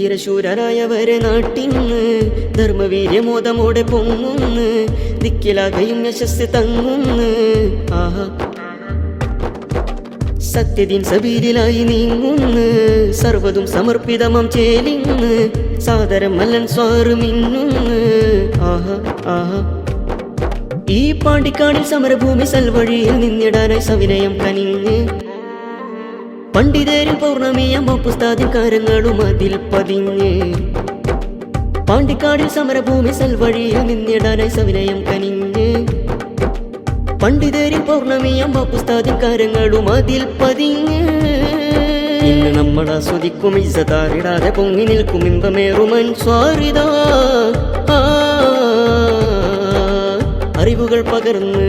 ധീരശൂരരായവരെ നാട്ടിന്ന് ധർമ്മവീര്യമോദമോടെ പൊങ്ങുന്ന് ദിക്കിലാകയും യശസ് തങ്ങുന്ന്. ആഹാ സത്യദീൻ സബീലിലായി നീങ്ങുന്ന് സർവ്വതും സമർപ്പിതമാം ചേലിന്ന് സാദരം മല്ലൻ സ്വാറ് മിന്നുന്ന്. ആഹാ ആഹാ ഈ പാണ്ടിക്കാടിൽ സമരഭൂമി സൽവഴിയിൽ നിന്നിടാനായി സവിനയം കനിഞ്ഞ് പണ്ഡിതരിൽ പൗർണമിയാം പുസ്താദിൻ കാരങ്ങളും അതിൽ പതിഞ്ഞ്. പാണ്ടിക്കാടിൽ സമരഭൂമി സൽവഴിയിൽ നിന്നിടാനായി സവിനയം കനിഞ്ഞ് പണ്ഡിതരിൽ പൗർണമിയാം പുസ്താദിൻ കാരങ്ങളും അതിൽ പതിഞ്ഞ്. ഇന്ന് നമ്മൾ ആസ്വദിക്കും ഇസ്സതാറിടാതെ പൊങ്ങി നിൽക്കും ഇമ്പമേറുമൻ സ്വാരിത. അറിവുകൾ പകർന്ന്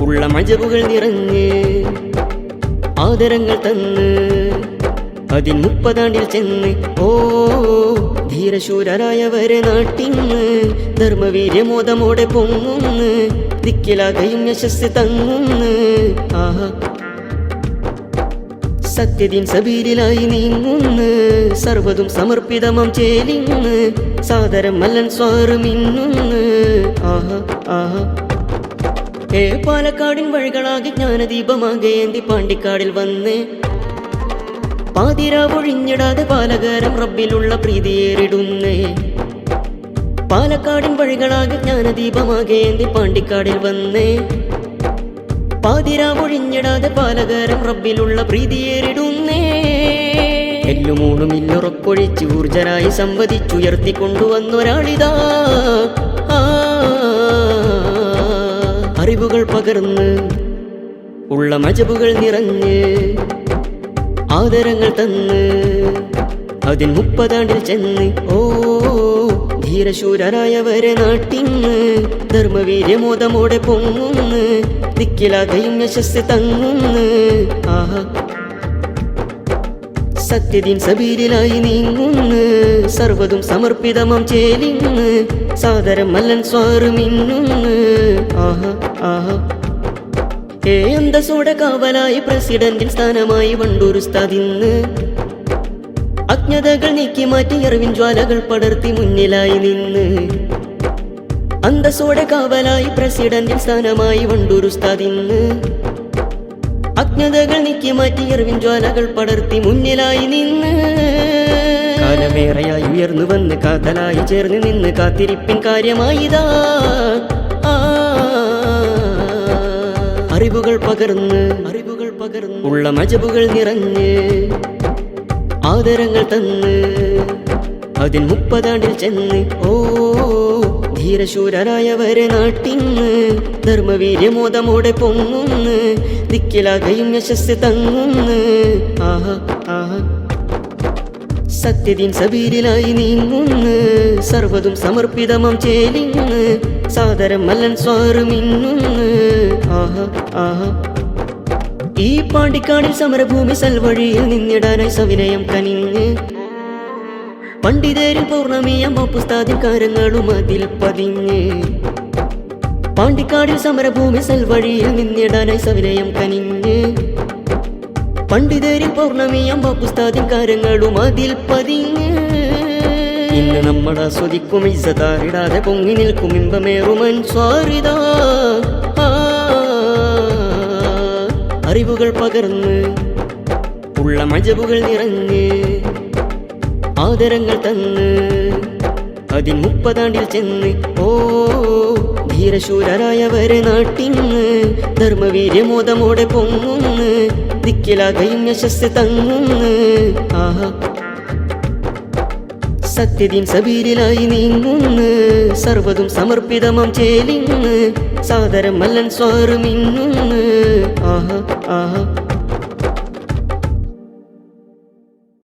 ഉള്ള മജബുകൾ നിറഞ്ഞ് ആദരങ്ങൾ തന്ന് 30 ചെന്ന് ഓ ധീരശൂരരായവരെ നാട്ടിന്ന് ധർമ്മവീര്യമോദമോടെ പൊങ്ങുന്ന് ദിക്കിലാകയും യശസ് തങ്ങുന്ന്. ആഹാ സത്യദീൻ സബീലിലായി നീങ്ങുന്ന് സർവ്വതും സമർപ്പിതമാം ചേലിന്ന് സാദരം മല്ലൻ സ്വാറ് മിന്നുന്ന്. ആഹാ ആഹാ പാലക്കാടിൻ വഴികളാകെ ജ്ഞാനദീപമാകെ ഏന്തി പാണ്ടിക്കാടിൽ വന്ന് പാതിരാവൊഴിഞ്ഞിടാതെ പാലകാരം റബ്ബിലുള്ള പ്രീതിയേറിടുന്നേ. പാലക്കാടിൻ വഴികളാകെ ജ്ഞാനദീപമാകെ ഏന്തി പാണ്ടിക്കാടിൽ വന്ന് പാതിരാവൊഴിഞ്ഞിടാതെ പാലകാരം റബ്ബിലുള്ള പ്രീതിയേറിടുന്നേ. എല്ലുമൂണുമില്ലുറക്കൊഴിച്ച് ഊർജരായി സംവദിച്ചുയർത്തിക്കൊണ്ടുവന്നൊരാളിതാ. അറിവുകൾ പകർന്ന് ഉള്ള മജബുകൾ നിറഞ്ഞ് ആദരങ്ങൾ തന്ന് 30 ചെന്ന് ഓ ധീരശൂരരായവരെ നാട്ടിന്ന് ധർമ്മവീര്യമോദമോടെ പൊങ്ങുന്ന് ദിക്കിലാകയും യശസ് തങ്ങുന്ന്. ആഹാ സത്യദീൻ സബീലിലായി നീങ്ങുന്ന് സർവ്വതും സമർപ്പിതമാം ചേലിന്ന് സാദരം മല്ലൻ സ്വാറ് മിന്നുന്ന്. ആഹാ ആഹാ അന്തസ്സോടെ കാവലായി പ്രസിഡന്റിൽ സ്ഥാനമായി വണ്ടൂർ ഉസ്താദിന്ന് അജ്ഞതകൾ നീക്കി മാറ്റി അറിവിൻ ജ്വാലകൾ പടർത്തി മുന്നിലായി നിന്ന്. അന്തസ്സോടെ കാവലായി പ്രസിഡന്റിൽ സ്ഥാനമായി വണ്ടൂർ ഉസ്താദിന്ന് അജ്ഞതകൾ നീക്കി മാറ്റി അറിവിൻ ജ്വാലകൾ പടർത്തി മുന്നിലായി നിന്ന്. കാലമേറെയായി ഉയർന്നു വന്ന് കാതലായി ചേർന്ന് നിന്ന് കാത്തിരിപ്പിൻ കാര്യമായിതാ. അറിവുകൾ പകർന്ന് ഉള്ള മജബുകൾ നിറഞ്ഞ് ആദരങ്ങൾ തന്ന് 30 ചെന്ന് ഓ ധീരശൂരരായവരെ നാട്ടിന്ന് ധർമ്മവീര്യമോദമോടെ പൊങ്ങുന്ന് ദിക്കിലാകയും യശസ് തങ്ങുന്ന്. ആഹാ ആഹാ സത്യദീൻ സബീലിലായി നീങ്ങുന്ന് സർവ്വതും സമർപ്പിതമാം ചേലിന്ന് സാദരം മല്ലൻ സ്വാറ് മിന്നുന്ന്. ആഹാ ആഹാ ഈ പാണ്ടിക്കാടിൽ സമരഭൂമി സൽവഴിയിൽ നിന്നിടാനായി സവിനയം കനിഞ്ഞ് പണ്ഡിതരിൽ പൗർണമിയാം പുസ്താദിൻ കാരങ്ങളും അതിൽ പതിഞ്ഞ്. പാണ്ടിക്കാടിൽ സമരഭൂമി സൽവഴിയിൽ നിന്നിടാനായി സവിനയം കനിഞ്ഞ് പണ്ഡിതരിൽ പൗർണമിയാം പുസ്താദിൻ കാരങ്ങളും അതിൽ പതിഞ്ഞ്. ഇന്ന് നമ്മൾ ആസ്വദിക്കും ഇസ്സതാറിടാതെ പൊങ്ങി നിൽക്കും ഇമ്പമേറുമൻ സ്വാരിത. അറിവുകൾ പകർന്ന് ഉള്ള മജബുകൾ നിറഞ്ഞ് ആദരങ്ങൾ തന്ന് 30 ചെന്ന് ഓ ധീരശൂരരായവരെ നാട്ടിന്ന് ധർമ്മവീര്യമോദമോടെ പൊങ്ങുന്ന് ദിക്കിലാകയും യശസ് തങ്ങുന്ന്. ആഹാ സത്യദീൻ സബീലിലായി നീങ്ങുന്ന് സർവ്വതും സമർപ്പിതമാം ചേലിന്ന് സാദരം മല്ലൻ സ്വാറ് മിന്നുന്ന്. ആഹാ ആഹാ